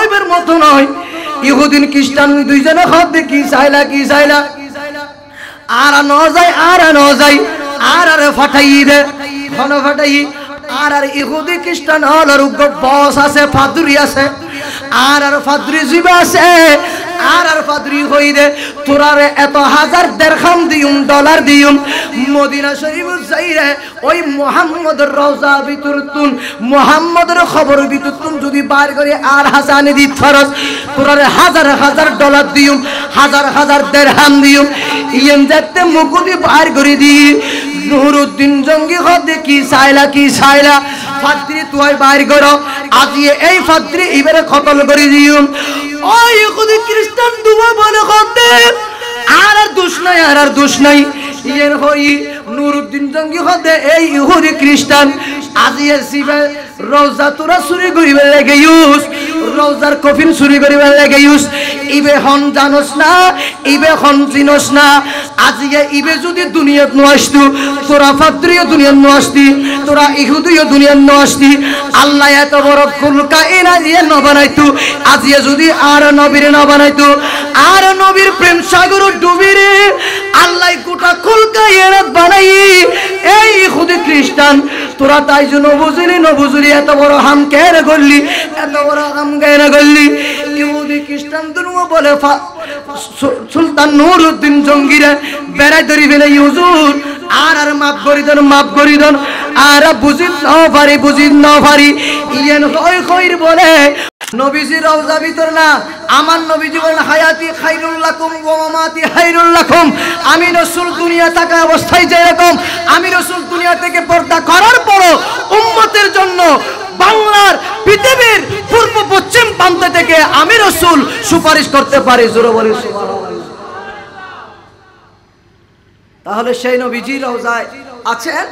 জয়বের মতো নয় ইহুদিন খ্রিস্টান দুইজনে হবে কি চাইলা আর ন যায় আর ফাটাই দে ঘন ফাটাই আর ইহুদি খ্রিস্টান হলার বস আছে ফাদুরি আছে আর ফাদুরি জীব আছে আর ফাদুরি হই দে তোরারে এত হাজার দেড়খাম দিউম ডলার দিউম মদিনা শরীফ যাইরে ওই মুহাম্মদের রওজা ভিতরতুন মুহাম্মদের খবর ভিতরতুন যদি বার করে আর হাসানে দি ফরজ তোরারে হাজার হাজার ডলার দিউম হাজার হাজার দেড়হাম দিউম ইয়েন যাতে মুকুদি বার করে দি নুরউদ্দিন জঙ্গি হদে কি চাইলা ফাদরি তুই বাইর করো আজি এই ফাদরি ইবারে কতল করে দিও ওই ইহুদি খ্রিস্টান দুয়া বলে হদে আর দোষ নাই ইয়ের হই নুরউদ্দিন জঙ্গি হদে এই ইহুদি খ্রিস্টান আজি সিবে রওজা তোরা চুরি করিবে লাগে ইউস রওজার কফিন চুরি করিবে লাগে ইউস ইবে হন জানোস না ইবে হন চিনোস না আজিয়ে ইবে যদি দুনিয়াত ন আসতু তোরা ফাদরিও দুনিয়াত ন আসতি তোরা ইহুদিও দুনিয়াত ন আসতি আল্লাহ এত বড় কুল কায়না দিয়ে ন বানাইতু আজিয়ে যদি আর নবীর ন বানাইতু আর নবীর প্রেম সাগর ডুবিরে আল্লাহ গোটা কুল কায়না বানাই এই ইহুদি খ্রিস্টান তোরা তাই জন্য বুঝলি এত বড় হাম কেন করলি ইহুদি খ্রিস্টান দুনুও বলে সুলতান নুরউদ্দিন জঙ্গিরে বেড়াই ধরি ফেলে হুজুর আর মাফ করি দেন আর বুঝি ন পারি ইয়েন কইর বলে নবীজি রওজা ভিতর না আমার নবীজি বলেন হায়াতি খায়রুল লাকুম ওয়া মামাতি খায়রুল লাকুম আমি রাসূল দুনিয়া থাকা অবস্থায় যেরকম আমি রাসূল দুনিয়া থেকে পর্দা করার পরও উম্মতের জন্য বাংলার পৃথিবীর পূর্ব পশ্চিম প্রান্ত থেকে আমি রাসূল সুপারিশ করতে পারি জোরে বলি সুবহানাল্লাহ তাহলে সেই নবীজি রওজায় আছেন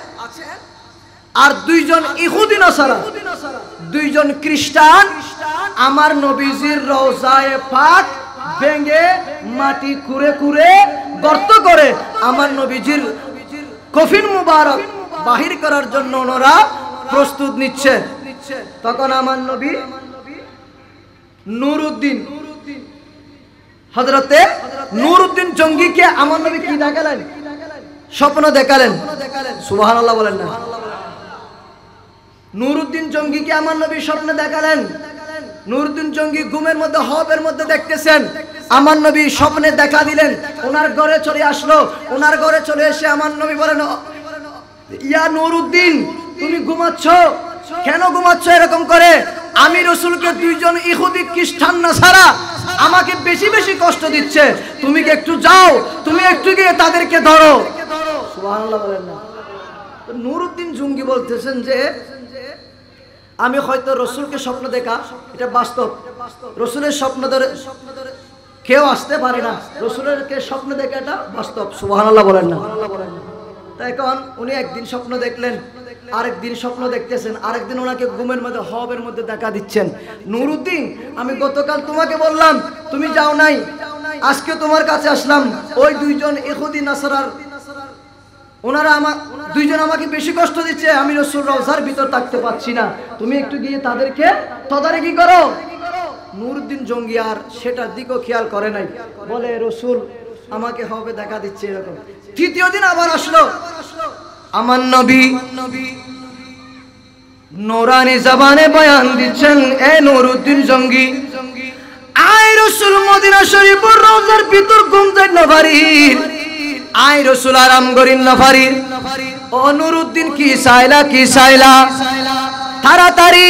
আর দুইজন ইহুদি নাসারা দুইজন খ্রিস্টান আমার নবীজির রওজায়ে পাক ভেঙে মাটি কুরে গর্ত করে আমার নবীজির কফিন মুবারক বাহির করার জন্য ওনারা প্রস্তুত নিচ্ছে তখন আমার নবী নুরউদ্দিন হযরতে নুরউদ্দিন জঙ্গিকে আমার নবী কি দেখালেন স্বপ্ন দেখালেন সুবহানাল্লাহ বলেন না নুরউদ্দিন জঙ্গিকে আমার নবী স্বপ্নে দেখালেন নুরউদ্দিন জঙ্গি ঘুমের মধ্যে হবের মধ্যে দেখতেছেন আমার নবী স্বপ্নে দেখা দিলেন ওনার ঘরে চলে আসলো ওনার ঘরে চলে এসে আমার নবী বলেন ইয়া নুরউদ্দিন তুমি ঘুমাচ্ছ কেন ঘুমাচ্ছ এরকম করে আমি রাসূলকে দুইজন ইহুদি খ্রিস্টান নাসারা আমাকে বেশি কষ্ট দিচ্ছে তুমি কি একটু যাও তুমি একটু গিয়ে তাদেরকে ধরো সুবহানাল্লাহ বলেন না নুরউদ্দিন জঙ্গি বলতেছেন যে আমি হয়তো রাসূলকে স্বপ্ন দেখা এটা বাস্তব রাসূলের স্বপ্ন ধরে কেউ আসতে পারে না রাসূলের কে স্বপ্ন দেখা এটা বাস্তব সুবহানাল্লাহ বলেন না তাই এখন উনি একদিন স্বপ্ন দেখলেন আরেকদিন স্বপ্ন দেখতেছেন আরেকদিন ওনাকে ঘুমের মধ্যে হবের মধ্যে দেখা দিচ্ছেন নুরউদ্দিন আমি গতকাল তোমাকে বললাম তুমি যাও নাই আজকে তোমার কাছে আসলাম ওই দুইজন ইহুদি নাসারার ওনারা দুইজন আমাকে বেশি কষ্ট দিচ্ছে আমি রাসূল রওজার ভিতর থাকতে পাচ্ছি না তুমি একটু গিয়ে তাদেরকে তদারকি করো নুরউদ্দিন জঙ্গি আর সেটার দিকও খেয়াল করে নাই বলে রাসূল আমাকে হবে দেখা দিচ্ছে এরকম তৃতীয় দিন আবার আসলো আমার নবী নূরানি জবানে বয়ান দিচ্ছেন এ নুরউদ্দিন জঙ্গি আয় রাসূল মদিনা শরীফের রওজার ভিতর ঘুম যায় না পারি আয় রাসূল আরাম করিন না পারি ও নুরউদ্দিন কি চাইলা তাড়াতাড়ি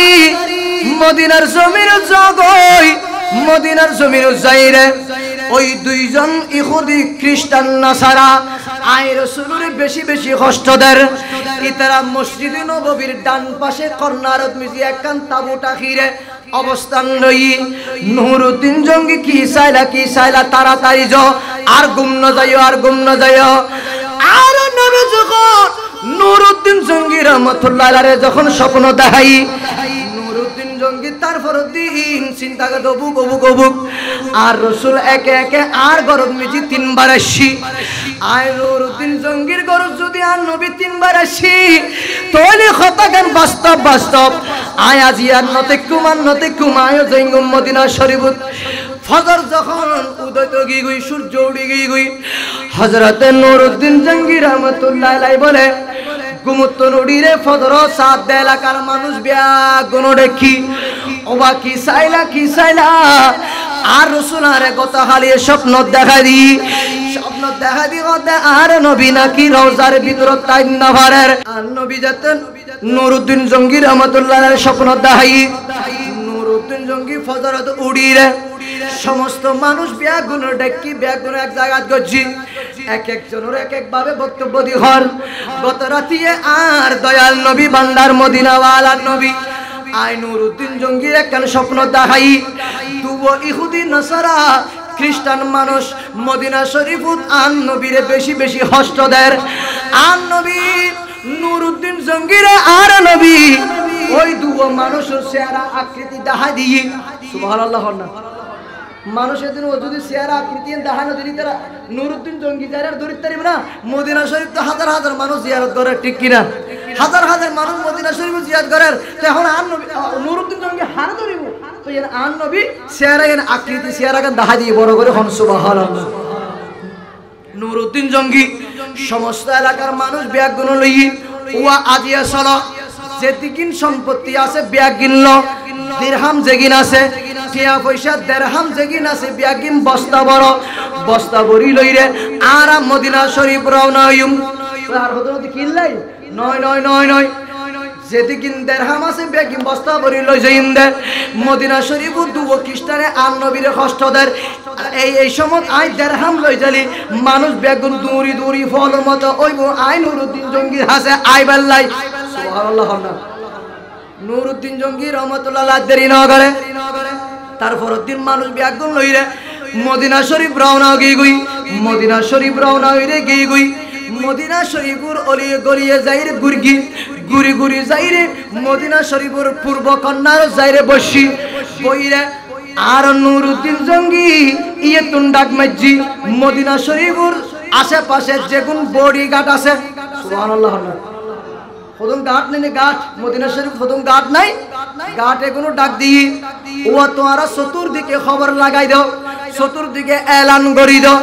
মদিনার জমিন জগই মদিনার জমিন যাইরে ওই দুইজন ইহুদি খ্রিস্টান নাসারা আয় রাসূলের বেশি কষ্ট দেয় ইতারা মসজিদে নববীর ডান পাশে কর্নারত মিজি একখান তাবুটা ঘিরে অবস্থান রই নুরউদ্দিন জঙ্গি কি চাইলা তাড়াতাড়ি যাও আর ঘুম না যাইও আর নবী যখন নুরউদ্দিন জঙ্গি রাহমাতুল্লাহ আলাইহি যখন স্বপ্ন দেখাই নুরউদ্দিন জঙ্গি তারপর দিন চিন্তা করে বুক আর রাসূল একে আর গরব মিজি তিনবার আসি আর নুরউদ্দিন জঙ্গির গরব যদি আর নবী তিনবার আসি তাহলে কথা গান বাস্তব আয়া জিয়ার নতে কুমায় জৈঙ্গুম মদিনা শরীফত ফজর যখন উদয় তো গই সূর্য উড়ি গই হযরতে নুরউদ্দিন জঙ্গি রহমাতুল্লাহ আলাইহি বলে গুমুত নড়িরে ফজর সাত এলাকার মানুষ ব্যাগুন দেখি ওবা কি সাইলা আর রাসূল আরে গত হালিয়ে স্বপ্ন দেখা দি গদে আর নবী নাকি রওজার ভিতর তাই না ভারের আর নবী যাতেন নুরউদ্দিন জঙ্গি রহমাতুল্লাহ আলাইহি স্বপ্ন দেখাই নুরউদ্দিন জঙ্গি ফজরত উড়িরে সমস্ত মানুষ ব্যাগুন দেখি ব্যাগুন এক জায়গায় গজি এক একজনের এক এক ভাবে বক্তব্য দি হল গত রাতিয়ে আর দয়াল নবী বান্দার মদিনাওয়ালা নবী আই নুরউদ্দিন জঙ্গির একখান স্বপ্ন দেখাই দুবো ইহুদি নাসারা খ্রিস্টান মানুষ মদিনা শরীফত আন নবীরে বেশি বেশি হস্ত দেয় আন নবী নুরউদ্দিন জঙ্গিরে আর নবী ওই দুবো মানুষের চেহারা আকৃতি দেখা দিয়ে সুবহানাল্লাহ না মানুষের দিন ও যদি চেহারা আকৃতি দেখানো যদি তারা নুরউদ্দিন জঙ্গি যারা ধরিতে পারবে না মদিনা শরীফ তো হাজার হাজার মানুষ জিয়ারত করে ঠিক কিনা হাজার হাজার মানুষ মদিনা শরীফ জিয়ারত করে তো এখন আর নবী নুরউদ্দিন জঙ্গি হার ধরিব তো এর আর নবী চেহারা এর আকৃতি চেহারাকে দেখা দিয়ে বড় করে হন সুবহানাল্লাহ নুরউদ্দিন জঙ্গি সমস্ত এলাকার মানুষ ব্যাগ গুণ লই ওয়া আজিয়া চলো যেদিকিন সম্পত্তি আছে ব্যাগ কিনল দিরহাম যেগিন আছে টিয়া পয়সা দিরহাম যেগিন আছে ব্যাগিন বস্তা ভরি লইরে আর মদিনা শরীফ রওনা হইম আর হযরত কিনলাই নয় যেদিকিন দিরহাম আছে ব্যাগিন বস্তা ভরি লই যাইম দে মদিনা শরীফ দুবো খ্রিস্টানে আর নবীর হস্তদের এই সময় আই দিরহাম লই জালি মানুষ ব্যাগুন দূরি ফল মত ওইব আই নুরউদ্দিন জঙ্গির হাসে আই বাল্লাই সুবহানাল্লাহ না নুরউদ্দিন জঙ্গি রহমাতুল্লাহ আলাইহি দেরি না করে তারপর দিন মানুষ ব্যাগুন লইরে মদিনা শরীফ রওনা গই মদিনা শরীফ রওনা হইরে গই মদিনা শরীফুর অলিয়ে গলিয়ে যাইরে গুরি যাইরে মদিনা শরীফুর পূর্ব কন্যার যাইরে বইরে আর নুরউদ্দিন জঙ্গি ইয়েতুন ডাক মাজি মদিনা শরীফুর আশেপাশে যেগুন বডি গাট আছে সুবহানাল্লাহ প্রথম গাট নেই গাট মদিনা শরীফ প্রথম গাট নাই গাট এগুলো ডাক দিই ও তোমরা চতুর্দিকে খবর লাগাই দাও চতুর্দিকে এলান করি দাও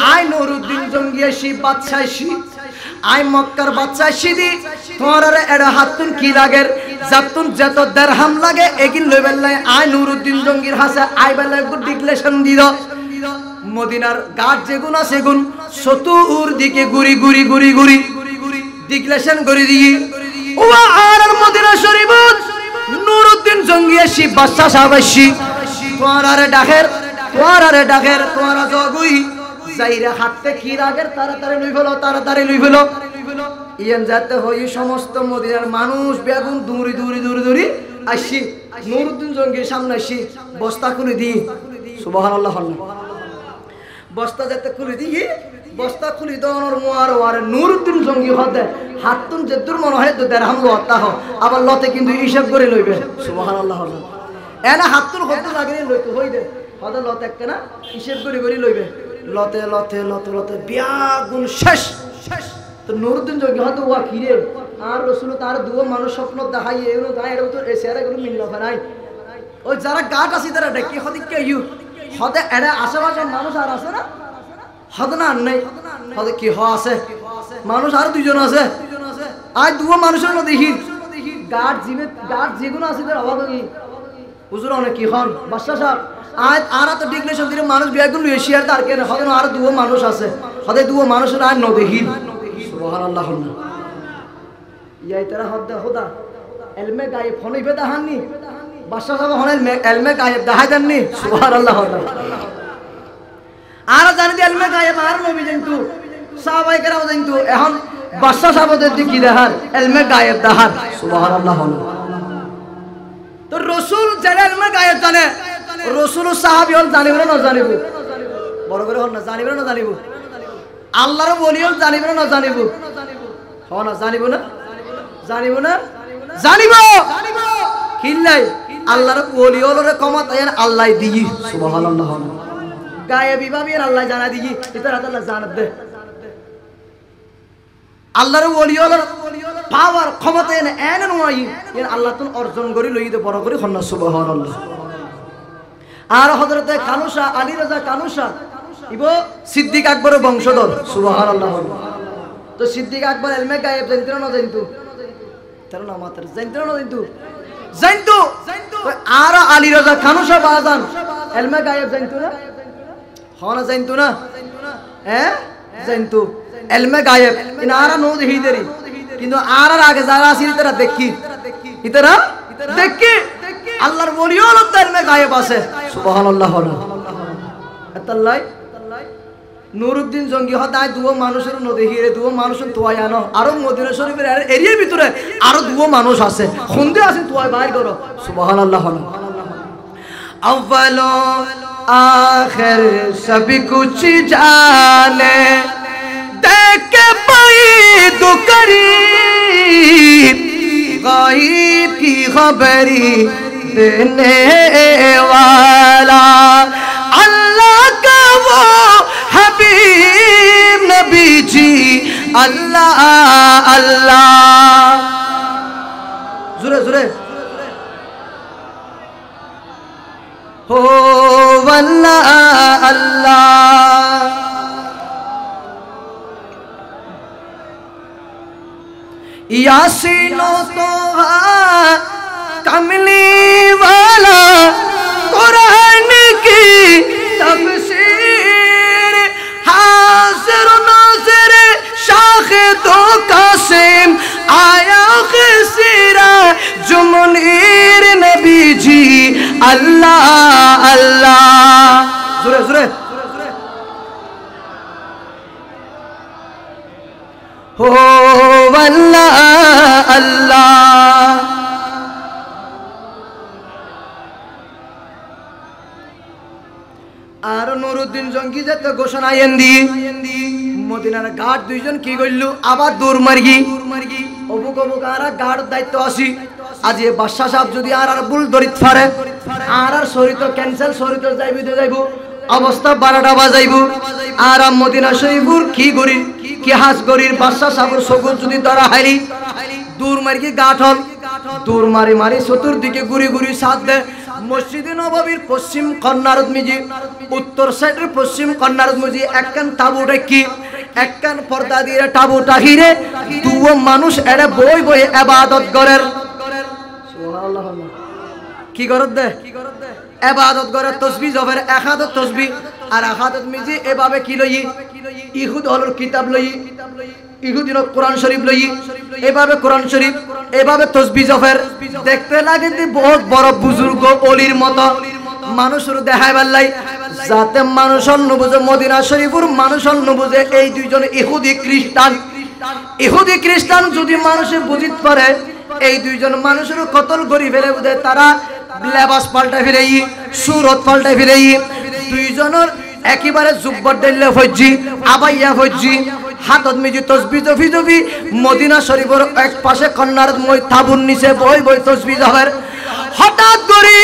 আই নুরউদ্দিন জঙ্গি আসি বাদশা আসি আই মক্কার বাদশা আসি দি তোমার এড়া হাতুন কি লাগের জাতুন যত দিরহাম লাগে এগিন লই বেলাই আই নুরউদ্দিন জঙ্গির হাসে আই বেলাই একটু ডিক্লেরেশন দি দাও মদিনার গাট যেগুন আছে গুণ চতুর্দিকে গুরি ডিক্লেরেশন করে দিই ও আর মদিনা শরীফত নুরউদ্দিন জঙ্গি আসি বাদশা সাহেব আসি তোমারে ডাকের তোমারা জগুই যাইরা হাতে কি রাগের তাড়াতাড়ি লই ফেলো ইয়ান যাতে হই সমস্ত মদিনার মানুষ বেগুন দূরি আসি নুরউদ্দিন জঙ্গির সামনে আসি বস্তা খুলে দিই সুবহানাল্লাহ বস্তা যাতে খুলে দিই বস্তা খুলি দনর মোয়ার নুরউদ্দিন জঙ্গি হতে হাতুন যে দূর মনে হয় তো দিরহাম লতা হ আবার লতে কিন্তু হিসাব করে লইবে সুবহানাল্লাহ এনা হাতুন হতে লাগে লইতে হই দে হতে লতে একটা হিসাব করে লইবে লতে বিয়াগুন শেষ তো নুরউদ্দিন জঙ্গি হতে ওয়া কিরে আর রাসূল তার দুও মানুষ স্বপ্ন দেখাই এগুলো তাই এর তো এসেরা গুলো মিল না নাই ওই যারা গাট আছে তারা দেখি হতে কে ইউ হতে এরা আশেপাশে মানুষ আর আছে না হতে না নাই হতে কি আছে মানুষ আর দুইজন আছে আজ দুও মানুষের না দেখি গাট যেগুলো আছে তার অভাব কি হুজুর অনেক কি হন বাদশা সাহেব আজ আর তো ডিক্লেরেশন দিলে মানুষ বিয়াগুন লই শেয়ার তার কেন হতে আর দুও মানুষ আছে হতে দুও মানুষের আর ন দেখি সুবহানাল্লাহ ইয়াই তারা হদ্দা খোদা এলমে গায়েব হনইবে দাহাননি বাদশা সাহেব হন এলমে গায়েব দাহাই দেননি সুবহানাল্লাহ আর জানি এলমে গায়েব আর নবী কিন্তু সাহাবায়ে কেরাম কিন্তু এখন বাদশা সাহেবদের কি দেখার এলমে গায়েব দেখার সুবহানাল্লাহ তো রাসূল যারা এলমে গায়েব জানে রাসূল সাহাবী হল জানিব না জানিব বড় করে হল না জানিব না জানিব আল্লাহর ওলি হল জানিব না জানিব হ না জানিব না কিল্লাই আল্লাহর ওলি হলরে ক্ষমতা আল্লাহ দিই সুবহানাল্লাহ গায়েবী ভাবে আল্লাহ জানা দিই এটা আল্লাহ জানাত দে আল্লাহর ওলি হলো পাওয়ার ক্ষমতা এনে নয় এর আল্লাহ তুন অর্জন করি লইতে বড় করে খন্না সুবহানাল্লাহ। আর হযরতে কানুসা আলী রাজা কানুসা ইবো সিদ্দিক আকবরের বংশধর সুবহানাল্লাহ। তো সিদ্দিক আকবর এলমে গায়েব জানতো না জানতো তার নাম মাত্র জানতো না জানতো আর আলী রাজা কানুসা বাজান এলমে গায়েব জানতো না হনা জানতো না হ্যাঁ জানতো এলমে গায়েব ইনারা নো দেহি দেরি কিন্তু আর আগে যারা আছে ইতারা দেখি ইতারা দেখি আল্লাহর ওলিও হলো এলমে গায়েব আছে সুবহানাল্লাহ। আল্লাহ নুরুদ্দিন জঙ্গি হতায় দুও মানুষের নদী হিরে দুও মানুষের তোয়াই আনো আরো মদিনা শরীফের এরিয়ার ভিতরে আরো দুও মানুষ আছে খুন্দে আছে তোয়াই বাইর করো সুবহানাল্লাহ। আউয়াল আখির সবই কুছ জানে দেখ পাই দু করিব গায়ব কি খবরি দেনে वाला अल्लाह का वो हबीब नबी जी अल्लाह अल्लाह जुरे जुरे हो वल्लाह अल्लाह यासीनो तो कमली वाला कुरान की तफसीर हाजिर नाज़िर शाहिदो कासिम आया खसीरा जुमनीर नबी जी अल्लाह अल्लाह सुरे सुरे हो वल्लाह अल्लाह। আর নুরুদ্দিন জঙ্গি যেতে ঘোষণা এন্দি মদিনার গার্ড দুইজন কি কইলো আবার দূর মারগি অবুক অবুক আর গার্ড দায়িত্ব আসি আজ এ বাদশা সাহেব যদি আর ভুল দরিত পারে আর শরীর ক্যান্সেল শরীর যাইব অবস্থা 12টা বাজাইব আর মদিনা শরীফুর কি গরি কি হাস গরির বাদশা সাহেবের সগুর যদি ধরা হাইলি দূর মারগি গাঠ হল দূর মারি মারি চতুর্দিকে ঘুরি ঘুরি সাথ দে মসজিদে নববীর পশ্চিম কর্নারত মিজি উত্তর সাইডের পশ্চিম কর্নারত মিজি একখান তাবু ডাকি একখান পর্দা দিয়ে তাবু টাহিরে দুও মানুষ এড়ে বই বই ইবাদত করের সুবহানাল্লাহ। কি করত দে ইবাদত করে তাসবিহ জফের এক হাতত তাসবিহ আর এক হাতত মিজি এভাবে কি লই ইহুদ হলর কিতাব লই ইহুদিন কোরআন শরীফ লই এভাবে কোরআন শরীফ এভাবে তাসবিহ জফের দেখতে লাগে যে বহুত বড় বুজুর্গ ওলির মতো মানুষের দেখায় বাল্লাই যাতে মানুষ অনুবুঝে মদিনা শরীফের মানুষ অনুবুঝে এই দুইজন ইহুদি খ্রিস্টান যদি মানুষে বুঝিতে পারে এই দুইজন মানুষের কতল করি ফেলে বুঝে তারা লেবাস পাল্টা ফিরেই সুরত পাল্টা ফিরেই দুইজনের একেবারে জুব্বত ডেলে ফজ্জি আবাইয়া ফজ্জি হাতত মিজি তাসবিহ জফি জফি মদিনা শরীফের এক পাশে কন্নার মই তাবুর নিচে বই বই তাসবিহ জফের হঠাৎ করে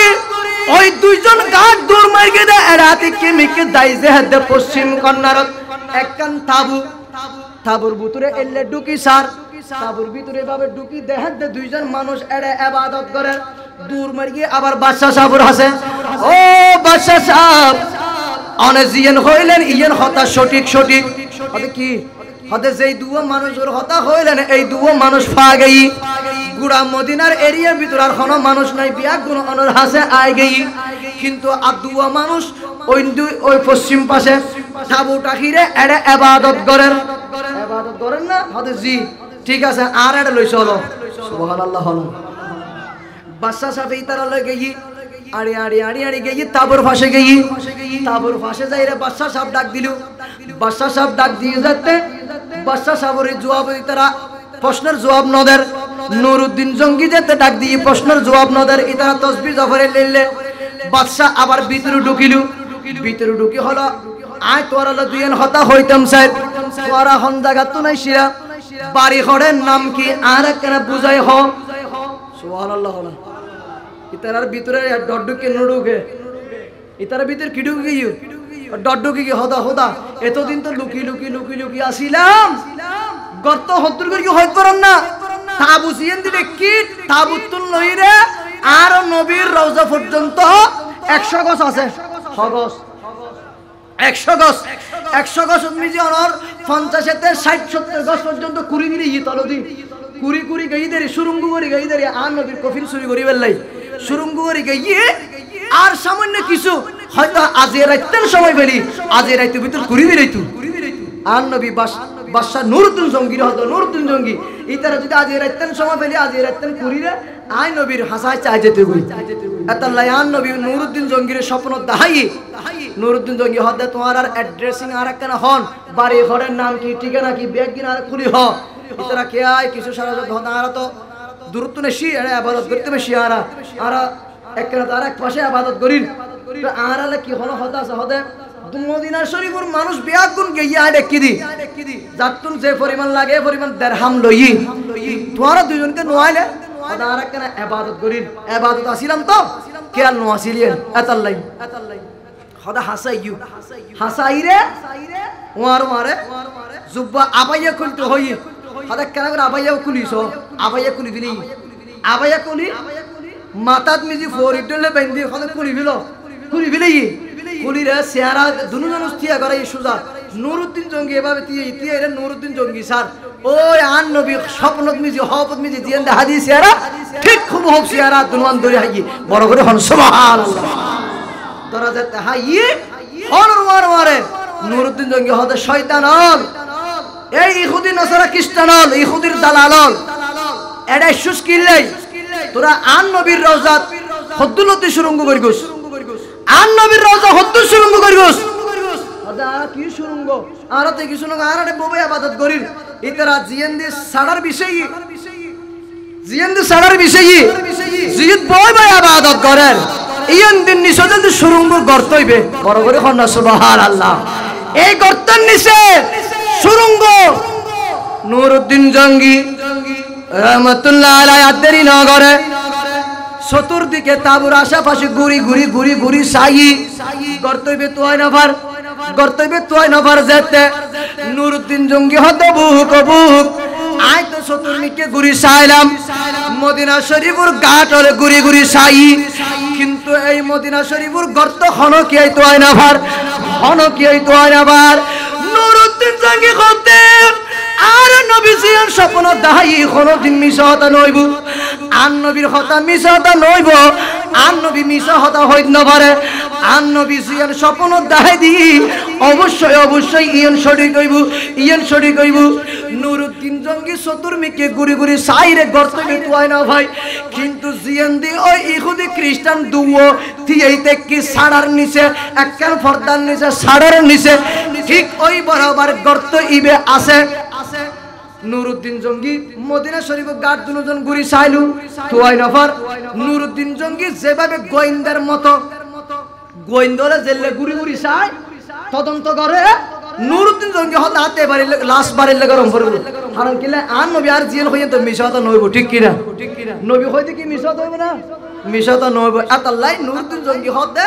ওই দুইজন গাছ দূর মারকে দে এরাতে কেমিকে দাইজে হাতে পশ্চিম কন্নারত একখান তাবু তাবুর ভিতরে এলে ঢুকি সার তাবুর ভিতরে ভাবে ঢুকি দেখাত দে দুইজন মানুষ এড়ে ইবাদত করে দূর মারকে আবার বাদশা সাহেবের আছে ও বাদশা সাহেব অনেজিয়ান হইলেন ইয়েন হতা সঠিক সঠিক হতে কি হতে যেই দুও মানুষের হতা হইলেন এই দুও মানুষ পা গই গুড়া মদিনার এরিয়ার ভিতর আর কোনো মানুষ নাই বিয়া গুণ অনর হাসে আয় গই কিন্তু আর দুও মানুষ ওই পশ্চিম পাশে তাবু টাকিরে এড়ে ইবাদত করেন না হতে জি ঠিক আছে আর এড়ে লই চলো সুবহানাল্লাহ। হলো বাদশা সাহেব এই তারা লই গই আড়ি আড়ি আড়ি আড়ি গই তাবুর পাশে গই তাবুর পাশে যাইরে বাদশা সাহেব ডাক দিলু বাদশা সাহেব ডাক দিয়ে যেতে বাদশা সাহেবের জবাব তারা প্রশ্নের জবাব নদের নুরুদ্দিন জঙ্গি যেতে ডাক দিয়ে প্রশ্নের জবাব নদের ইতারা তাসবিহ জফরে লইলে বাদশা আবার ভিতরে ঢুকিলু ভিতরে ঢুকি হলো আয় তোরা ল দুইন হতা হইতাম সাহেব তোরা হন জায়গা তো নাই শিরা বাড়ি ঘরের নাম কি আর কেন বুঝাই হ সুবহানাল্লাহ। হলো ইতারার ভিতরে ডড্ডুকে নুডুকে ইতার ভিতর কি ঢুকে গিয়ে ডড্ডুকে কি হদা হদা এতদিন তো লুকি লুকি লুকি লুকি আসিলাম গর্ত হদ্দুর করে কি হইত পারেন না তাবুত জিয়েন দিলে কি তাবুতুল লইরে আর নবীর রওজা পর্যন্ত 100 গজ আছে 100 গজ 100 গজ 100 গজ মিজি অনর 50 তে 60 70 গজ পর্যন্ত কুড়ি দিলে ই তলদি কুড়ি কুড়ি গাই দেরি সুরঙ্গ করে গাই দেরি আর নবীর কফিন চুরি করি বেলাই সুরঙ্গ করে গাইয়ে আর সামান্য কিছু হয়তো আজে রাতের সময় বেরি আজে রাতের ভিতর কুড়ি দিলাইতু আর নবী বাদশা নুরউদ্দিন জঙ্গির হতো নুরউদ্দিন জঙ্গি ইতারা যদি আজে রাতের সময় বেরি আজে রাতের কুড়িরে আই নবীর হাসায় চাই যেতে গই আতাল্লাহ আর নবী নুরউদ্দিন জঙ্গির স্বপ্ন দাহাই নুরউদ্দিন জঙ্গি হদে তোমার আর অ্যাড্রেসিং আর একখানা হন বাড়ি ঘরের নাম কি ঠিকানা কি ব্যাগ কিনা আর খুলি হ ইতারা কে আয় কিছু সারা আর তো দূরত্ব নেশি এরা আবাদত করতে বেশি আর একখানা তার এক পাশে আবাদত করিন আর আলে কি হলো হদা আছে হদে মদিনা শরীফের মানুষ বিয়াগুন গিয়া দেখি দি যাতুন যে পরিমাণ লাগে পরিমাণ দিরহাম লই তোরা দুইজনকে নোয়াইলে হদা আর একখানা ইবাদত করিন ইবাদত আসিলাম তো কে আর নোয়াছিলেন এতাল্লাই হদা হাসাইরে ওয়ার মারে জুব্বা আবাইয়া খুলতে হই হদা কেন করে আবাইয়া খুলিস আবাইয়া খুলি দিলি আবাইয়া খুলি মাতাত মিজি ফরিডলে বেন্দি হদা খুলি দিলি কুলিরে চেহারা দুজন থিয়া করে সুজা নুরউদ্দিন জঙ্গি এভাবে তিয়া এরা নুরউদ্দিন জঙ্গি স্যার ওই আন নবী স্বপ্নত মিজি হপত মিজি জিয়ান দেখা দিয়ে চেহারা ঠিক খুব হোক চেহারা দুনমান ধরে হাই বড় করে হন সুবহানাল্লাহ দরাজা হাই হন মারে নুরউদ্দিন জঙ্গি হতে শয়তান হল এই ইহুদি নসারা খ্রিস্টান হল ইহুদির দালাল হল এডা সুস্কিললাই তোরা আন নবীর রওজাত হদ্দুলতি সুরঙ্গ করিগস আর নবীর রওজা হদ্দুর সুরঙ্গ করিগস আদা কি সুরঙ্গ আরতে কি সুরঙ্গ আরতে ববে ইবাদত করির ইতরা জিয়েন্দি সাড়ার বিষয়ই জিদ বয় বয় ইবাদত করেন ইয়ন দিন নিসজল সুরঙ্গ গর্ত হইবে বড় করে হন সুবহানাল্লাহ এই গর্তের নিচে সুরঙ্গ নুরউদ্দিন জঙ্গি রহমাতুল্লাহ আলাইহি আদেরি নগরে চতুর্দিকে তাবুর আশেপাশে ঘুরি সাই গর্তব্যে তোয় নভার যেতে নুরউদ্দিন জঙ্গি হতে বুক আই তো চতুর্দিকে ঘুরি সাইলাম মদিনা শরীফের ঘাট হলে ঘুরি সাই কিন্তু এই মদিনা শরীফের গর্ত হনো কি তোয় নভার নুরউদ্দিন জঙ্গি হতে আর নবী জিয়ান স্বপ্ন দাহাই কোনদিন মিছা হতা নইব আর নবীর হতা মিছা হতা নইব আর নবী মিছা হতা হইত না পারে আর নবী জিয়ান স্বপ্ন দাহাই দি অবশ্যই ইয়ন সঠিক হইব নুরউদ্দিন জঙ্গি চতুর্মিকে ঘুরি সাইরে গর্তকে তুই না ভাই কিন্তু জিয়ান দি ওই ইহুদি খ্রিস্টান দুও থিয়েইতে কি সাড়ার নিচে একখান ফর্দার নিচে সাড়ার নিচে ঠিক ওই বরাবর গর্ত ইবে আছে নুরউদ্দিন জঙ্গি মদিনা শরীফের গাট দুজন ঘুরি সাইলু তুই নফর নুরউদ্দিন জঙ্গি যেভাবে গোয়েন্দার মতো গোয়েন্দা জেলে ঘুরি সাই তদন্ত করে নুরউদ্দিন জঙ্গি হাতে বাড়ি লাশ বাড়ির লাগা রং করব কারণ কিলে আন নবী আর জিয়ান হইয়া তো মিশাতা নইব ঠিক কিনা নবী হইতে কি মিশাতা হইব না মিশাতা নইব আতাল্লাহ নুরউদ্দিন জঙ্গি হদে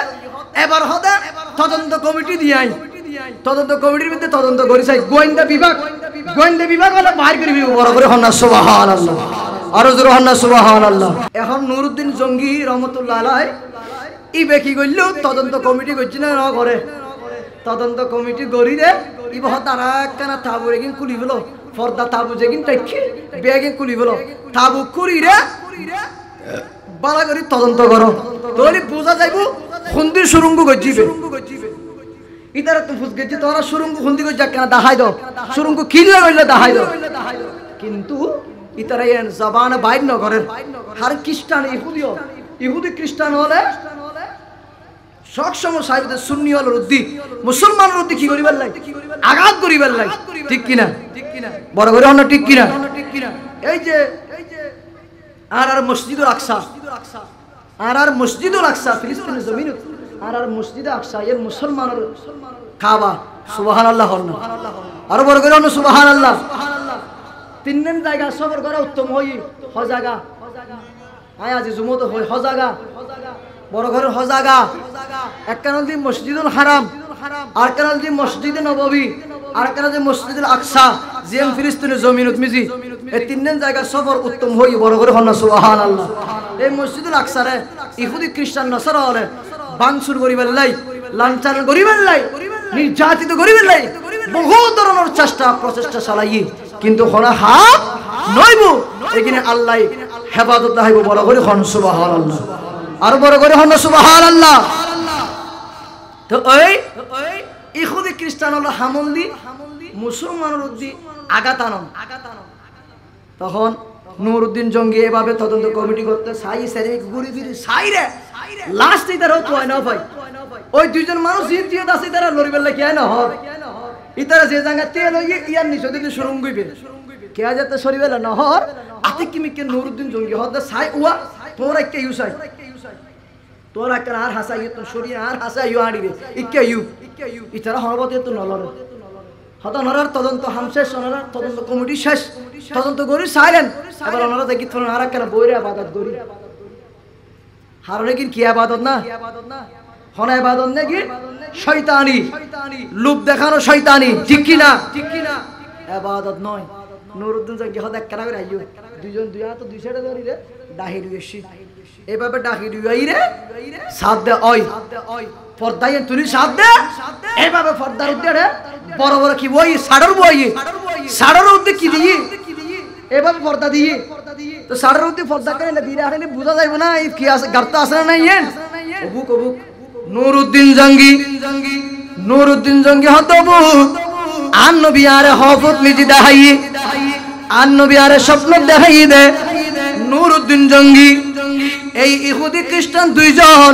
এবার হদে তদন্ত কমিটি দিয়াই তদন্ত কমিটির মধ্যে তদন্ত করি চাই গোয়েন্দা বিভাগ হলে বাইর করিবি বড় করে হন্না সুবহানাল্লাহ আর জোরে হন্না সুবহানাল্লাহ এখন নুরউদ্দিন জঙ্গি রহমাতুল্লাহ আলাইহি ইবে কি কইল তদন্ত কমিটি কইছ না করে তদন্ত কমিটি গড়ি রে ইবহ তারা কেনা তাবুরে কিন খুলি হলো পর্দা তাবু যেকিন টাইকি বেগে খুলি হলো তাবু খুরি রে বালা করি তদন্ত করো তোলি বুঝা যাইবো খুন্দির সুরঙ্গ গজিবে ইতারা তো ফুস গেছি তোরা সুরঙ্গ খুন্দি গজ কেনা দেখাই দাও সুরঙ্গ কি দিয়ে কইলে দেখাই দাও কিন্তু ইতারা এন জবান বাইর ন করে আর খ্রিস্টান ইহুদি খ্রিস্টান হলে সবসময় সাহেবদের সুন্নি হল রুদ্দি মুসলমানের রুদ্দি কি করিবার লাই আঘাত করিবার লাই ঠিক কিনা বড় করে হন ঠিক কিনা এই যে আর মসজিদুল আকসা ফিলিস্তিনের জমিন আর মসজিদে আকসা এর মুসলমানের কাবা সুবহানাল্লাহ হন আর বড় করে হন সুবহানাল্লাহ তিনজন জায়গা সবর করা উত্তম হই হজাগা আয় আজি জুমত হই হজাগা বড় ঘরের হজাগা একখান দি মসজিদুল হারাম আর কানাল দি মসজিদে নববী আর কানাল দি মসজিদুল আকসা জিএম ফিলিস্তিনের জমিনত মিজি এই তিনজন জায়গা সফর উত্তম হই বড় করে হন সুবহানাল্লাহ। এই মসজিদুল আকসারে ইহুদি খ্রিস্টান নসারা হলে বাংসুর গরিবের লাই, লাঞ্ছন গরিবের লাই, নির্যাতিত গরিবের লাই বহু ধরনের প্রচেষ্টা চালাই, কিন্তু হনা হাত নইব এখানে আল্লাহ হেফাজত দেখাইব বড় করে হন সুবহানাল্লাহ। আর বড় করে হন সুবহানাল্লাহ। তো ওই ইহুদি খ্রিস্টান হলো হামন্দি, মুসলমানের উদ্দি আগাতানন। তখন নুরউদ্দিন জঙ্গি এভাবে তদন্ত কমিটি করতে সাই সেরে ঘুরি ফিরি সাই রে লাস্ট ইতারা তো হয় না ভাই। ওই দুইজন মানুষ জিত আছে তারা লড়িবেল লাগে না হয় ইতারা যে জায়গা তেল হই ইয়ার নিচে দিতে সুরঙ্গ গইবে কে যেতে সরিবেল না হর আতে কি মিকে নুরউদ্দিন জঙ্গি হদ সাই ওয়া তোরা কে ইউসাই তোরা কেন আর হাসাই তো সরিয়ে আর হাসাই ইউ আড়িবে ইকে ইউ ইতারা হরবতে তো নলরে হতা নরার তদন্ত হামশেষ নরার তদন্ত কমিটি শেষ তদন্ত করি সাইলেন এবার ওনারা দেখি তোর আর কেন বইরে ইবাদত করি হারনে কি ইবাদত না হনা ইবাদত নাকি শয়তানি লোভ দেখানো শয়তানি ঠিক কি না ইবাদত নয়। নুরউদ্দিন জঙ্গি হদ এক কারা করে আইও দুইজন দুই হাত দুই সাইডে ধরি রে ডাহির বেশি এভাবে ডাহির আই রে সাথ দে ওই পর্দায় তুলি সাথ দে এভাবে পর্দার উদ্দে বড় বড় কি বই সাড়ার উদ্দে কি দিয়ে এভাবে পর্দা দিয়ে তো সাড়ার উদ্দে পর্দা করে দিয়ে আসলে বোঝা যাইব না কি আছে গার্তা আছে না নাই অবুক অবুক নুরউদ্দিন জঙ্গি হত অবুক আন নবী আরে হফত মিজি দেখাই আন নবী আরে স্বপ্ন দেখাই দে নুরউদ্দিন জঙ্গি এই ইহুদি খ্রিস্টান দুইজন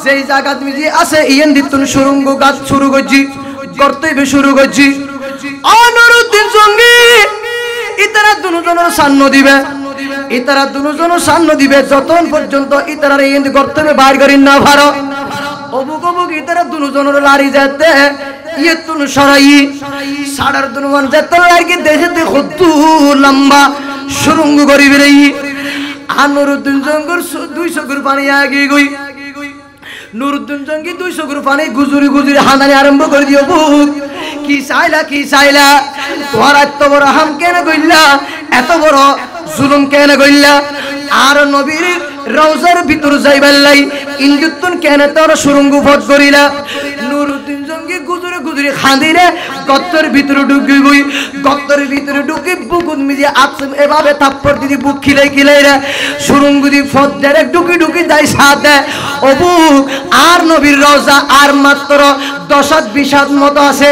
যেই জায়গাত মিজি আছে ইয়েন দিতুন সুরঙ্গ গাছ শুরু করছি করতেইবে শুরু করছি নুরউদ্দিন জঙ্গি ইতারা দুজনের সান্ন দিবে যতক্ষণ পর্যন্ত ইতারা ইয়েন করতেইবে বাইর করি না ভারো অবুক অবুক ইতারা দুজনের লারি যেতে ইয়ে তুন সরাই সাড়ার দুনুমান যেতে লাগি দেখে দেখো তু লম্বা সুরঙ্গ করিবে রে নুরউদ্দিন জঙ্গির 200 গুর পানি আগে গই নুরউদ্দিন জঙ্গি 200 গুর পানি গুজুরি হানানি আরম্ভ করে দিও বুক কি চাইলা তোর এত বড় হাম কেন কইলা এত বড় জুলুম কেন কইলা আর নবীর রওজার ভিতর যাইবার লাই ইন্দুত্তন কেন তোর সুরঙ্গ পথ করিলা নুরউদ্দিন জঙ্গি গুজুরি খান্দিরে গত্তর ভিতরে ঢুকি বুকুত মিজি আছম এভাবে থাপ্পড় দিদি বুক খিলাই রে সুরঙ্গ দি পথ ডাইরেক্ট ঢুকি দাই সাথে অবু আর নবীর রওজা আর মাত্র 10-20 হাত মতো আছে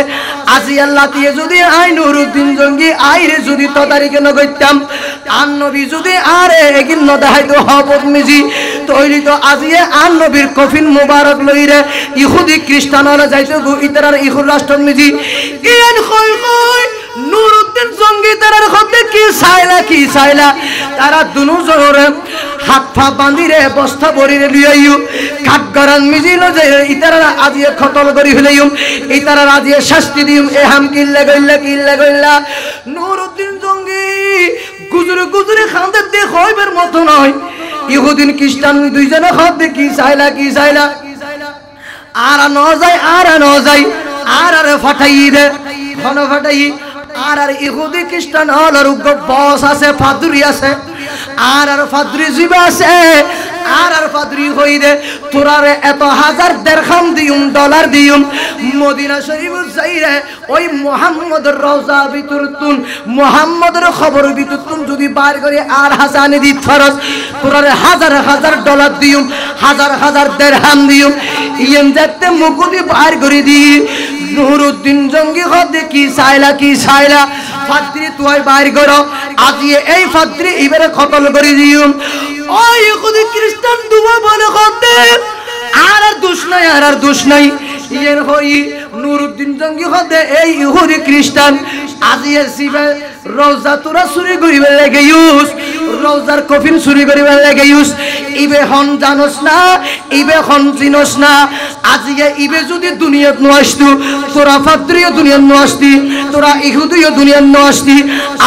আজি আল্লাহ দিয়ে যদি আই নুরউদ্দিন জঙ্গি আইরে যদি তদারিকে ন কইতাম আর নবী যদি আরে এগিন ন দেখাইতো হবত মিজি তৈরি তো আজিয়ে আর নবীর কফিন মুবারক লইরে ইহুদি খ্রিস্টানরা যাইতো ইতারার ইহুর রাষ্ট্র মিজি ইয়েন কই নুরউদ্দিন জঙ্গি তারার হতে কি চাইলা তারা দুজনের হাত পা বাঁধিরে বস্তা ভরিরে লিয়াইও কাঠগড়ান মিজিল যে ইতারা আজিয়ে খতল করি হইলাইম ইতারা আজিয়ে শাস্তি দিম এ হাম কিল্লা গইল্লা নুরউদ্দিন জঙ্গি গুজরে খান্দে দেখ হইবার মতো নয় ইহুদিন খ্রিস্টান দুইজনে হতে কি চাইলা আর ন যায় আর ফাটাই দে ঘন ফাটাই আর ইহুদি খ্রিস্টান হলর বস আছে ফাদুরি আছে আর ফাদুরি জিবা আছে আর ফাদুরি হই দে তোরারে এত হাজার দেড়খাম দিউম ডলার দিউম মদিনা শরীফ যাইরে ওই মুহাম্মদের রওজা ভিতরতুন মুহাম্মদের খবর ভিতরতুন যদি বার করে আর হাসানি দি ফরজ তোরারে হাজার ডলার দিউম হাজার দেড়হাম দিউম ইয়েন যাতে মুকুদি বার করে দি নুরউদ্দিন জঙ্গি হদে কি চাইলা ফাদরি তুই বাইর করো আজি এই ফাদরি ইবারে কতল করে দিউম ওই ইহুদি খ্রিস্টান দুয়া বলে হদে আর দোষ নাই ইয়ের হই নুরউদ্দিন জঙ্গি হদে এই ইহুদি খ্রিস্টান আজি সিবে রওজা তোরা চুরি করিবে লাগে ইউস রওজার কফিন চুরি করিবে লাগে ইউস ইবে হন জানোস না ইবে হন চিনোস না আজিয়ে ইবে যদি দুনিয়াত ন আসতু তোরা ফাদরিও দুনিয়াত ন আসতি তোরা ইহুদিও দুনিয়াত ন আসতি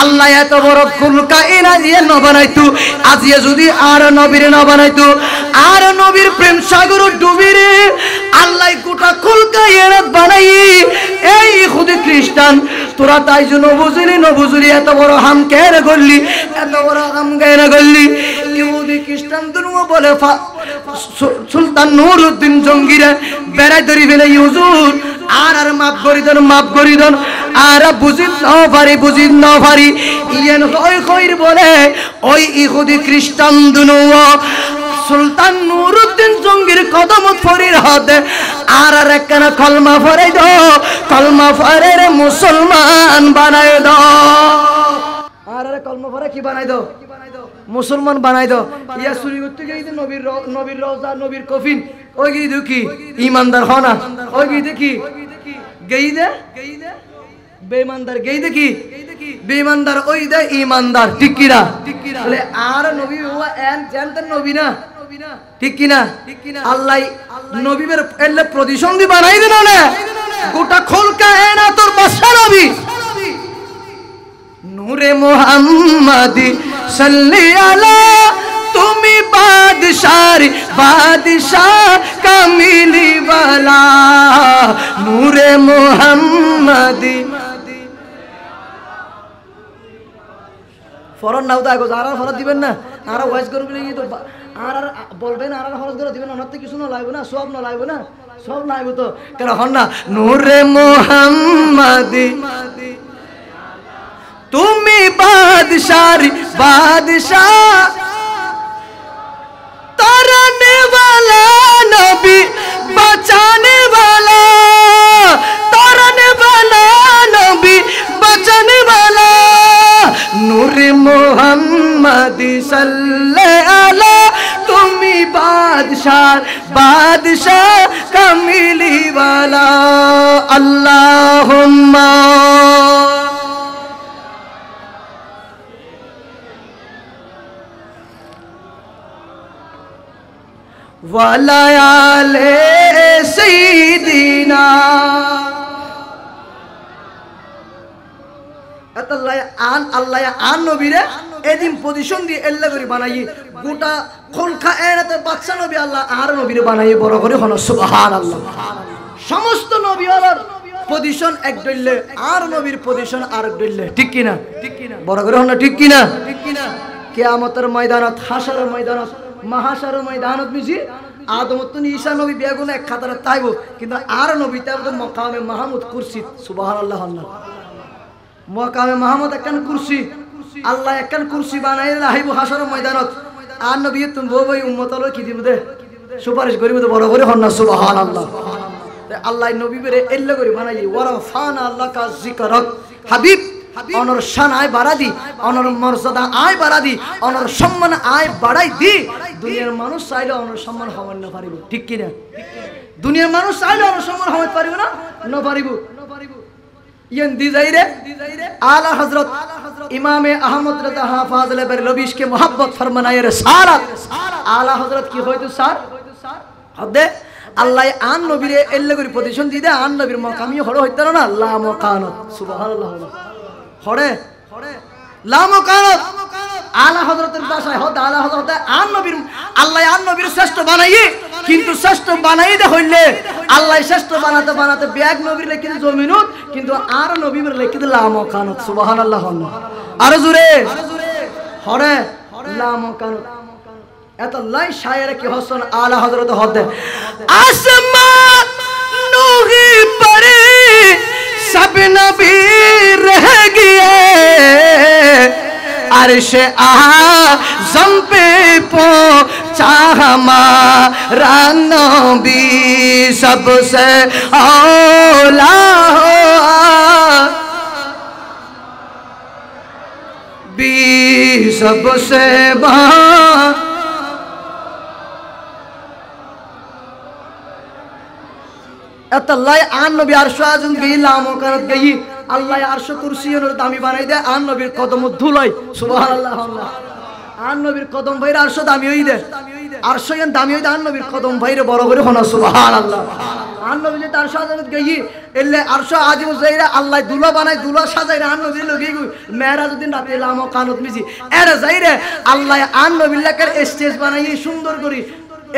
আল্লাহ এত বড় কুলকা এনা দিয়ে ন বানাইতু আজিয়ে যদি আর নবীর ন বানাইতু আর নবীর প্রেম সাগর ডুবিরে আল্লাহ গোটা কুলকা এনা বানাই এই ইহুদি খ্রিস্টান তোরা তাই জন্য বুঝলি এত বড় হাম কেন করলি, এত বড় হাম কেন করলি? ইহুদি খ্রিস্টান ধর্ম বলে সুলতান নুরউদ্দিন জঙ্গিরা বেড়াই ধরি ফেলে হুজুর আর মাফ করি দেন আর বুঝিত ন পারি ইয়েন কইর বলে ওই ইহুদি খ্রিস্টান দুনো সুলতান নুরউদ্দিন জঙ্গির কদমত ফরির হাতে আর একখানা কলমা ফরাই দাও, কলমা ফরে রে মুসলমান বানাই দাও। আর কলমা ফরে কি বানাই দাও? মুসলমান বানাই দাও। ইয়া চুরি করতে গিয়ে নবীর রওজা নবীর কফিন ওই গিয়ে দেখি ইমানদার হনা, ওই গিয়ে দেখি গেই দে বেঈমানদার, গেই দেখি বেঈমানদার, ওই দে ইমানদার। ঠিক কিনা? তাহলে আর নবী বাবা এন জানতেন নবী না, ঠিক কিনা? আল্লাহ নবীর এলে প্রতিসন্ধি বানাই দিল না, গোটা খোলকা এনা তোর বাদশা নবী। নূরে মুহাম্মাদি সাল্লি আলা, তুমি বাদশাহ কামিলি বালা। নূরে মুহাম্মাদি ফরন নাও তো আর ফরত দিবেন না, আর ওয়াইজ করবেন তো আর বলবেন আর খরচ করে দিবেন, ওনার তো কিছু না লাগবে না, সব না লাগবে না, সব লাগবে তো কেন হন না। নূরে মুহাম্মাদি তুমি বাদশাহ तरने वाला नबी बचाने वाला, तरने वाला नबी बचाने वाला। नूरे मुहम्मदी सल्ले अला, तुम्ही बादशाह कमिली वाला। अल्लाहुम्मा ওয়ালায়ালে সাইয়্যিদিনা। আল্লাহ আন নবীরে এদিন পজিশন দিয়ে এল্লা করে বানাই গোটা খোলখা এরাতে বাদশা নবী আল্লাহ আর নবীরে বানাই বড় করে হন সুবহানাল্লাহ। সমস্ত নবী আলার পজিশন এক দইলে আর নবীর পজিশন আর এক দইলে, ঠিক কি না? বড় করে হন ঠিক কি না? কিয়ামতের ময়দানত, হাসরের ময়দানত, মাহাশারের ময়দানত মিছি আদমতুন ঈসা নবী বেগুন এক খাতারে তাইব, কিন্তু আর নবী তাইব তো মাকামে মাহমুদ কুরসি। সুবহানাল্লাহ। মাকামে মাহমুদ একখান কুরসি, আল্লাহ একখান কুরসি বানাই রাহিব হাসরের ময়দানত। আর নবী তুমি বই উম্মতল কি দিব দে সুপারিশ করিব তো বড় করে হন না। সুবহানাল্লাহ। আল্লাহ নবী বেরে এল্লা করে বানাই ওয়ারাফানা আল্লাকা যিকরাক। হাবিব অনর শান আয় বাড়া দি, অনর মর্যাদা আয় বাড়া দি, অনর সম্মান আয় বাড়াই দি। দুনিয়ার মানুষ চাইলে অনর সম্মান হওয়ার না পারিব, ঠিক কিনা? দুনিয়ার মানুষ চাইলে অনর সম্মান হওয়ার পারিব না, না পারিব। ইয়ান দি যাইরে আলা হযরত ইমামে আহমদ রাজা হাফাজলে বেরলবিশ কে মোহাব্বত ফরমানায়ে রিসালাত। আলা হযরত কি হয়তো স্যার হদে আল্লাহ আন নবীরে এল্লা করে পজিশন দি দে, আন নবীর মাকামিও হড় হইতো না, লা মাকানত। সুবহানাল্লাহ। হড়ে লা মাকানত আলা হযরতের ভাষায় হদ আলা হযরত আন নবীর আল্লাহ আন নবীর শ্রেষ্ঠ বানাইয়ে, কিন্তু শ্রেষ্ঠ বানাই দে হইলে আল্লাহ শ্রেষ্ঠ বানাতে ব্যাগ নবীর লিখে জমিনত, কিন্তু আর নবীর লিখে লা মাকানত। সুবহানাল্লাহ। আর জোরে হড়ে লা মাকানত। এত লাই শায়ের কি হসন আলা হযরত হদ আসমান নূহি পরে सब नबी रह गए, अर्शे आज़म पे पहुंचा हमारा नबी सबसे औला भी सबसे এতাল্লাই আন নবী আরশ আযম গিলাম ওকারত গই আল্লাহ আরশ কুরসি ওর দামি বানাই দে আন নবীর কদম ধুলাই। সুবহানাল্লাহ। আন নবীর কদম ভাইরে আরশ দামি হই দে, আরশ ইয়ান দামি হই দে আন নবীর কদম ভাইরে বড় করে হনা। সুবহানাল্লাহ। আন নবী যে আরশ আযম গই এলে আরশ আযম যাইরা আল্লাহ দুলা বানাই, দুলা সাজাইরা আন নবীর লগি মেরাজ দিন রাতে লামো কানত মিজি এর যাইরে আল্লাহ আন নবীর লাকের স্টেজ বানাই সুন্দর করি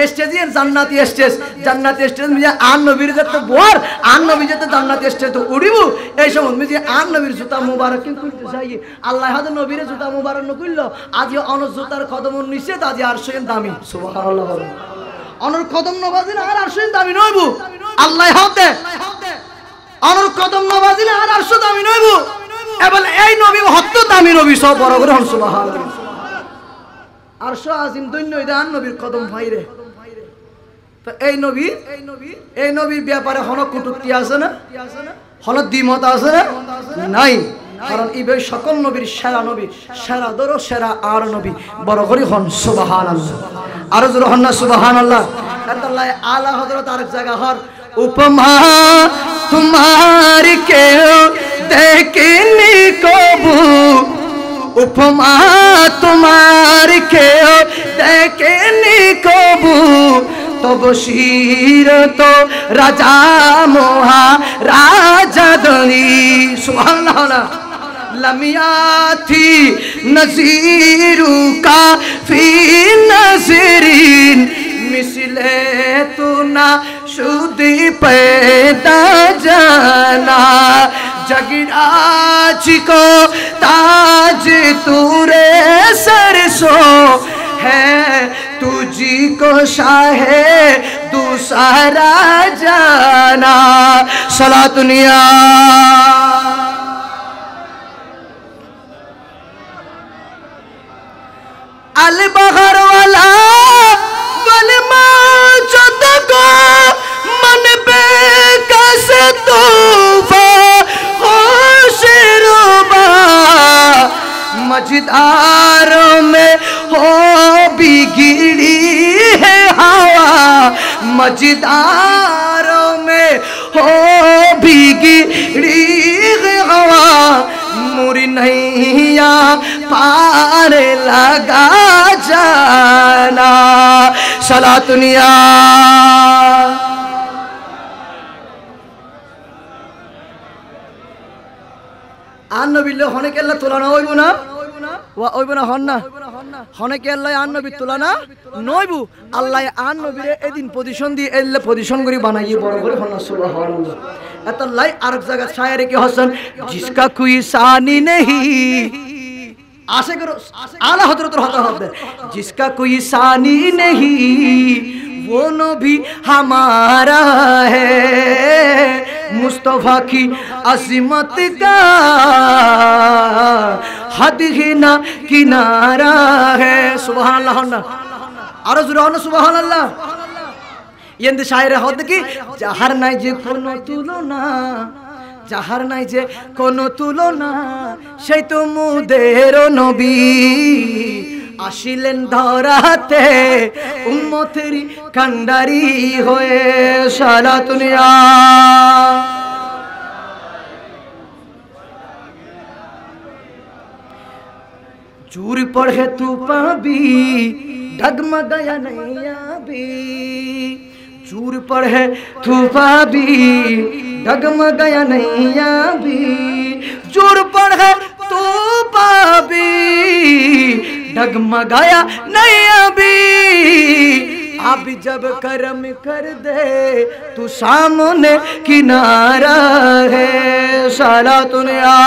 স্টেজে জান্নাতি স্টেজ মিজে আন নবীর যত বোর আন নবী যত জান্নাতি স্টেজ তো উড়িব এই সময় মিজে আন নবীর জুতা মুবারক কিন কইতে চাই আল্লাহ হাতে নবীর জুতা মুবারক ন কইল আজি অন জুতার কদম নিচে আজি আরশের দামি সুবহানাল্লাহ অনর কদম নবাজিল আর আরশের দামি নইব আল্লাহ হাতে অনর কদম নবাজিল আর আরশ দামি নইব এবং এই নবী হত্য দামি নবী সব বড় করে সুবহানাল্লাহ আরশ আজিম দৈন্য ইদান নবীর কদম ভাইরে তো এই নবীর ব্যাপারে হনক কুটুক্তি আছে না হনক দ্বিমত আছে না নাই কারণ এই সকল নবীর সেরা নবী সেরা দরো সেরা আর নবী বড় করে হন সুবহানাল্লাহ আর জোরে হন না সুবহানাল্লাহ আল্লাহ আলা হযরত আরেক জায়গা হর উপমা তোমার কেউ দেখেনি কবু उपमा तुम्हार केओ देखेनी कबू तब शीर तो राजा मोहा राजा दली सुबहानअल्लाह लमिया थी नज़ीरू का फी नज़रीन मिसले तू ना शुदी पैदा जाना जगराज को ताज तूरे सरसो है तुझी को शाहे दूसरा जाना सलातुनिया अल बहर वाला वलमा जद को मन पे कैसे तूफा मझदारों में हो बिगड़ी है हवा मझदारों में हो बिगड़ी है हवा मुरी नैया पार लगा जाना सलातुनिया आन नबी लो होने के अल्लाह तुलाना होइबो ना ওয়া ওইবো না হন না হনে কি আল্লাহ আন নবী তুলানা নইবু আল্লাহ আন নবীরে এদিন পজিশন দিয়ে এল্লে পজিশন করি বানাইয়ে বড় করে হন সুবহানাল্লাহ এত লাই আরেক জায়গা শায়েরে কি হসন जिसका कोई सानी नहीं आशे करो आला हजरत हता হবে जिसका कोई सानी नहीं वो नबी हमारा है मुस्तफा की अज़मत का हद ही ना किनारा है सुबहानअल्लाह आरो जुरा हो सुबहानअल्लाह यंद शायरे हद की जाहार নাই যে কোনো তুলনা যাহার নাই যে কোনো তুলনা সেই তো মুদের নবী আসিলেন ধরাতে উম্মতেরই কান্ডারি হয়ে সালাতুনিয়া चूर पढ़े तू पाबी डगमगाया नैया भी चूर पढ़े तू पाबी डगमगाया नैया भी चूर पढ़े तू पाबी डगमगाया नैया भी अब जब करम कर दे तू सामने किनारा है सालातुनिया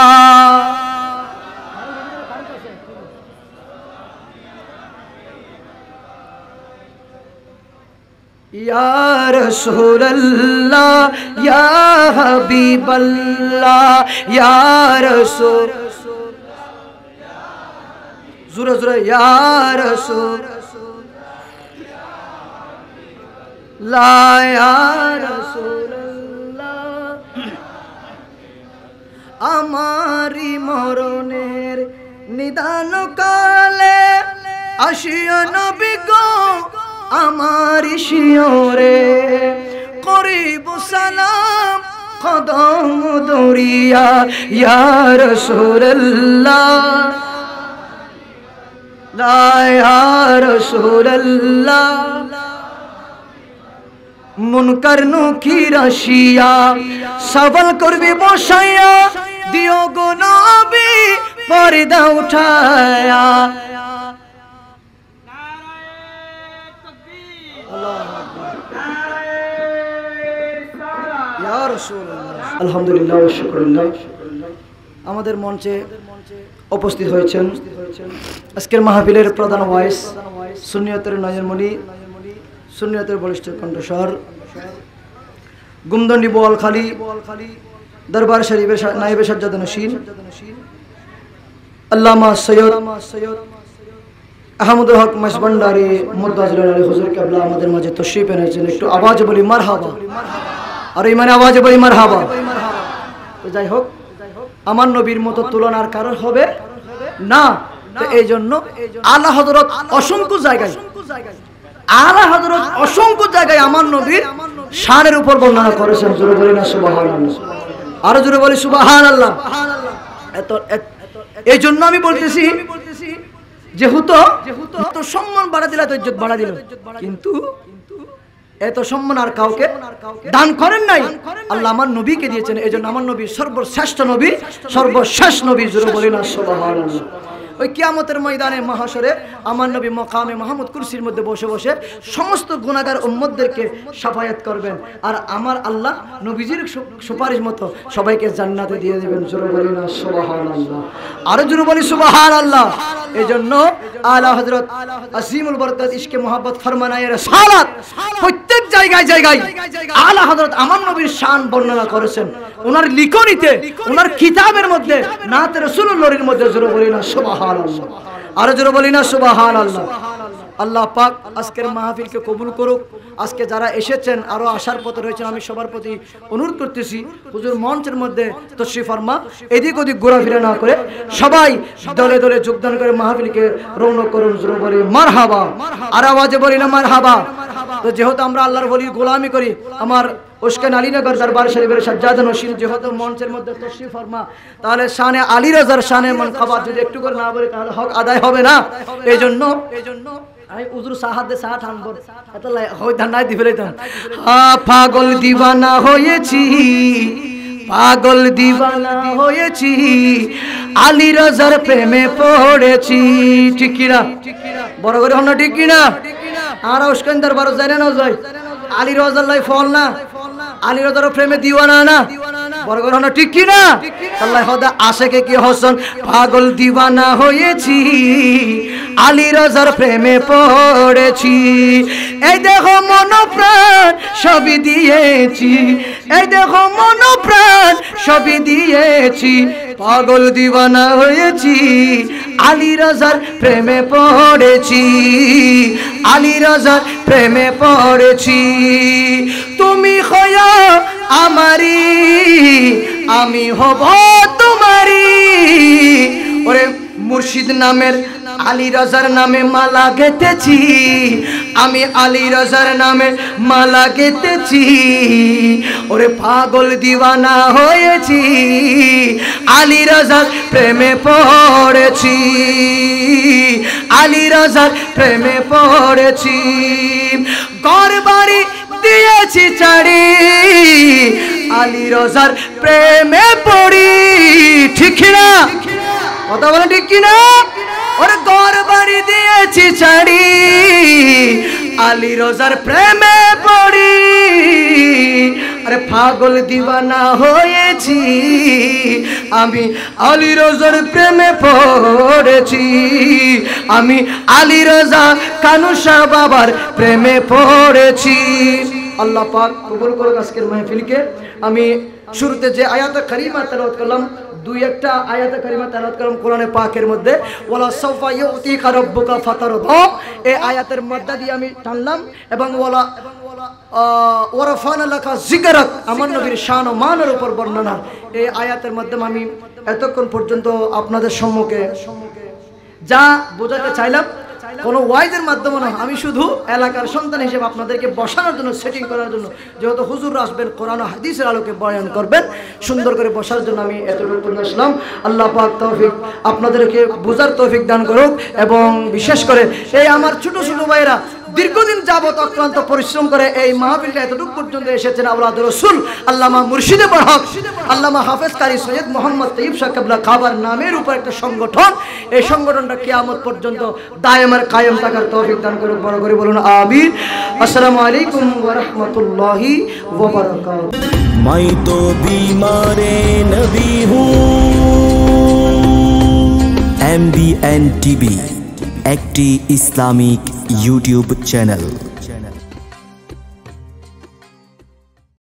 या रसूल अल्लाह या हबीब अल्लाह या रसूल जुरा जुरा या रसूल ला या रसूल अल्लाह आमारी मरनेर निदान काले आशिया नबी को आमारी शियोरे करीब सलाम कदम दुरिया या रसूल अल्लाह ला या रसूल अल्लाह मुनकर नुकी रशिया सवाल करबे बसाया दियो गो नबी पर्दा उठाया ইয়া রাসূলুল্লাহ। আলহামদুলিল্লাহ ওয়া শুকরুল্লাহ। আমাদের মঞ্চে উপস্থিত হয়েছেন আজকের মাহফিলের প্রধান ওয়াইস, সুন্নিয়তের নয়নমণি, সুন্নিয়তের বলিষ্ঠ কণ্ঠস্বর, গুমদন্ডি বোয়ালখালী দরবার শরীফের নায়েবে সাজ্জাদ নশীন আল্লামা সৈয়দ আহমদুল হক মাসবান্ডারি মুদ্দাজিল আলী হুজুর কেবলা আমাদের মাঝে তশরিফ এনেছেন। একটু আওয়াজ বলি মারহাবা, আর ইমানে আওয়াজ বলি মারহাবা। তো যাই হোক, আমার নবীর মতো তুলনার কারণ হবে না। তো এই জন্য আলা হযরত অসংখ্য জায়গায় আমার নবীর শানের উপর বর্ণনা করেছেন। জোরে বলি না সুবহানাল্লাহ, আরো জোরে বলি সুবহানাল্লাহ। এই জন্য আমি বলতেছি, যেহেতু সম্মান বাড়া দিল, ইজ্জত বাড়া দিল, কিন্তু এত সম্মান আর কাউকে দান করেন নাই, আল্লাহ আমার নবীকে দিয়েছেন। এই জন্য আমার নবী সর্বশ্রেষ্ঠ নবী, সর্বশেষ নবী। জোরে বলি না সুবহানাল্লাহ। ওই কিয়ামতের ময়দানে মহাশরে আমার নবী মকামে মাহমুদ কুরসির মধ্যে বসে বসে সমস্ত গুনাহগার উম্মতদেরকে শাফায়াত করবেন, আর আমার আল্লাহ নবীজির সুপারিশ মতো সবাইকে জান্নাতে দিয়ে দেবেন। জোরে বলি না সুবহানাল্লাহ, আরো জোরে বলি সুবহানাল্লাহ। এই জন্য আলা হযরত আসিমুল বরকত ইশকে মোহাব্বত ফরমানায়ে রাসালাত প্রত্যেক জায়গায় জায়গায় আলা হযরত আমার নবীর শান বর্ণনা করেছেন। ওনার লিখনিতে, ওনার কিতাবের মধ্যে, নাতে রাসূলুল্লাহর মধ্যে। জোরে বলি না সুবহানাল্লাহ, আরো জোরে বলি না সুবহানাল্লাহ। আল্লাহ পাক আজকের মাহফিলকে কবুল করুক। আজকে যারা এসেছেন, আরো আসার পথে রয়েছেন, আমি সবার প্রতি অনুরোধ করতেছি, হুজুর মঞ্চের মধ্যে তশরিফ ফরমা, এদিক ওদিক ঘোরাফেরা না করে সবাই দলে দলে যোগদান করে মাহফিলকে রৌনক করুন। জোরে বলি মারহাবা, আর আওয়াজে বলি না মারহাবা। তো যেহেতু আমরা আল্লাহর ওলির গোলামি করি, আমার উস্কান আলীনগর দরবার শরীফের সাজ্জাদ নশীন যেহেতু মঞ্চের মধ্যে তশরিফ ফরমা, তাহলে শানে আলী রাজার শানে মানকাবাত যদি একটু করে না বলি তাহলে হক আদায় হবে না। এই জন্য আমি উজুর সাহায্যে সাহা টানবো, এত হয় ধান্নায় দিবে লইতাম। পাগল দিওয়ানা হয়েছি, পাগল দিওয়ানা হয়েছি, আলী রাজার প্রেমে পড়েছি। ঠিক কিনা? বড় করে হন না, ঠিক কিনা? আর উস্কান দরবার জানে না যায় আলী রাজার লাই ফল না, আলী রাজার প্রেমে দিওয়ানা না, বড় করে হন ঠিক কিনা? আল্লাহ খোদা আশেকে কি হসন, পাগল দিওয়ানা হয়েছি, আলী রাজার প্রেমে পড়েছি। এই দেখো মন প্রাণ সবই দিয়েছি, এই দেখো মন প্রাণ সবই দিয়েছি, পাগল দিওয়ানা হয়েছি, আলী রাজার প্রেমে পড়েছি, আলী রাজার প্রেমে পড়েছি। তুমি হয়া আমারি, আমি হব তোমারি। ওরে মুর্শিদ নামের আলী রাজার নামে মালা গেঁথেছি, আমি আলী রাজার নামে মালা গেঁথেছি। ওরে পাগল দিওয়ানা হয়েছি, আলী রাজার প্রেমে পড়েছি, আলী রাজার প্রেমে পড়েছি। ঘর বাড়ি দিয়েছি ছাড়ি, আলী রাজার প্রেমে পড়ি। ঠিক না? কথা বলে ঠিক কিনা? ওরে ঘর বাড়ি দিয়েছি ছাড়ি, আলী রাজার প্রেমে পড়ি। আরে পাগল দিওয়ানা হয়েছি, আমি আলী রাজার প্রেমে পড়েছি, আমি আলী রাজা কানুশা বাবার প্রেমে পড়েছি। আল্লাহ পাক কবুল করুক আজকের মাহফিলকে। আমি শুরুতে যে আয়াত কারিমা তেলাওয়াত করলাম, দুই একটা আয়াত কারিমা তেলাওয়াত করলাম কোরআনে পাকের মধ্যে, ওয়ালা সাওফা ইউতিকা রাব্বুকা ফাতারদা, এই আয়াতের মধ্যে দিয়ে আমি টানলাম, এবং ওয়ালা ওয়ারাফানা লাকা যিকরাক, আমার নবীর শান ও মানের উপর বর্ণনা। এই আয়াতের মাধ্যমে আমি এতক্ষণ পর্যন্ত আপনাদের সম্মুখে যা বোঝাতে চাইলাম, কোনো ওয়াইজের মাধ্যমে না, আমি শুধু এলাকার সন্তান হিসেবে আপনাদেরকে বসানোর জন্য, সেটিং করার জন্য, যেহেতু হুজুর আসবেন কোরআন ও হাদিসের আলোকে বয়ান করবেন, সুন্দর করে বসার জন্য আমি এতটুকু আসলাম। আল্লাহ পাক তৌফিক আপনাদেরকে বোঝার তৌফিক দান করুক, এবং বিশেষ করে এই আমার ছোট ছোট ভাইরা দীর্ঘদিন যাবত অক্লান্ত পরিশ্রম করে এই মাহফিলটা এতটুকু পর্যন্ত এসেছেন আওলাদ রাসূল আল্লামা মুর্শিদে বরহক আল্লামা হাফেজ কারি সৈয়দ মোহাম্মদ তৈয়ব শাহ কিবলা খাবার নামের উপর একটা সংগঠন, এই সংগঠনটা কিয়ামত পর্যন্ত দায়েম আর কায়েম থাকার তৌফিক দান করুন। বড় করে বলুন আমিন। আসসালামু আলাইকুম ওয়া রাহমাতুল্লাহি ওয়া বারাকাতুহু। मैं तो बीमारे नबी हूँ। MBN TV একটি ইসলামিক ইউটিউব চ্যানেল।